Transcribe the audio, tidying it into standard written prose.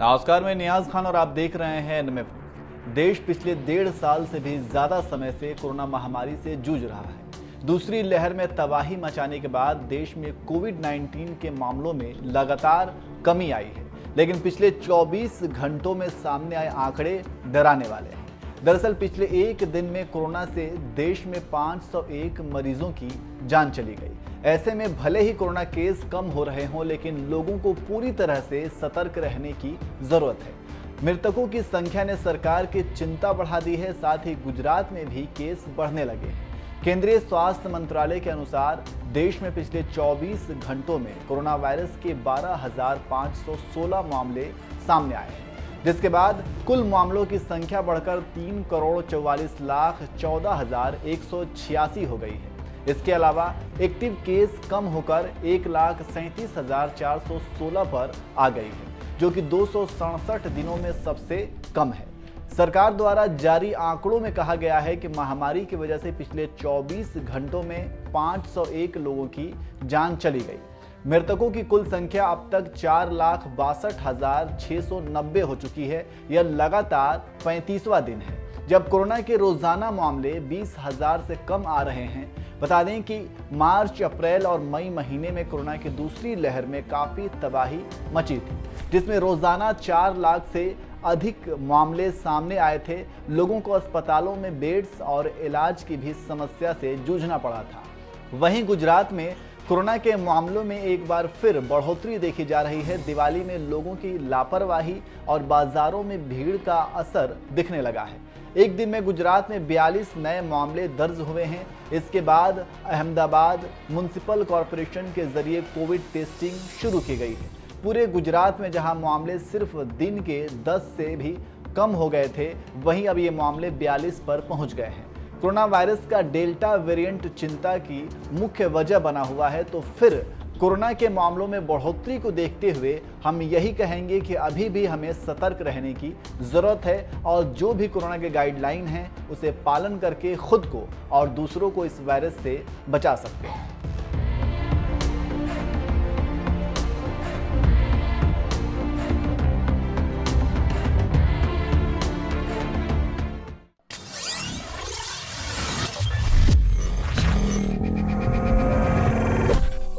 नमस्कार, मैं नियाज खान और आप देख रहे हैं एनएमएफ। देश पिछले 1.5 साल से भी ज्यादा समय से कोरोना महामारी से जूझ रहा है। दूसरी लहर में तबाही मचाने के बाद देश में कोविड-19 के मामलों में लगातार कमी आई है, लेकिन पिछले 24 घंटों में सामने आए आंकड़े डराने वाले हैं। दरअसल पिछले एक दिन में कोरोना से देश में 501 मरीजों की जान चली गई। ऐसे में भले ही कोरोना केस कम हो रहे हों, लेकिन लोगों को पूरी तरह से सतर्क रहने की जरूरत है। मृतकों की संख्या ने सरकार की चिंता बढ़ा दी है। साथ ही गुजरात में भी केस बढ़ने लगे हैं। केंद्रीय स्वास्थ्य मंत्रालय के अनुसार देश में पिछले 24 घंटों में कोरोना वायरस के 12,516 मामले सामने आए हैं, जिसके बाद कुल मामलों की संख्या बढ़कर 3,44,14,186 हो गई है। इसके अलावा एक्टिव केस कम होकर 1,37,416 पर आ गई है, जो कि 267 दिनों में सबसे कम है। सरकार द्वारा जारी आंकड़ों में कहा गया है कि महामारी की वजह से पिछले 24 घंटों में 501 लोगों की जान चली गई। मृतकों की कुल संख्या अब तक 4,62,690 हो चुकी है। यह लगातार 35वां दिन है जब कोरोना के रोजाना मामले 20,000 से कम आ रहे हैं। बता दें कि मार्च, अप्रैल और मई महीने में कोरोना की दूसरी लहर में काफी तबाही मची थी, जिसमें रोजाना 4 लाख से अधिक मामले सामने आए थे। लोगों को अस्पतालों में बेड्स और इलाज की भी समस्या से जूझना पड़ा था। वहीं गुजरात में कोरोना के मामलों में एक बार फिर बढ़ोतरी देखी जा रही है। दिवाली में लोगों की लापरवाही और बाजारों में भीड़ का असर दिखने लगा है। एक दिन में गुजरात में 42 नए मामले दर्ज हुए हैं। इसके बाद अहमदाबाद म्युनिसिपल कॉरपोरेशन के जरिए कोविड टेस्टिंग शुरू की गई है। पूरे गुजरात में जहां मामले सिर्फ दिन के 10 से भी कम हो गए थे, वहीं अब ये मामले 42 पर पहुंच गए हैं। कोरोना वायरस का डेल्टा वेरिएंट चिंता की मुख्य वजह बना हुआ है। तो फिर कोरोना के मामलों में बढ़ोतरी को देखते हुए हम यही कहेंगे कि अभी भी हमें सतर्क रहने की जरूरत है और जो भी कोरोना के गाइडलाइन हैं उसे पालन करके खुद को और दूसरों को इस वायरस से बचा सकते हैं।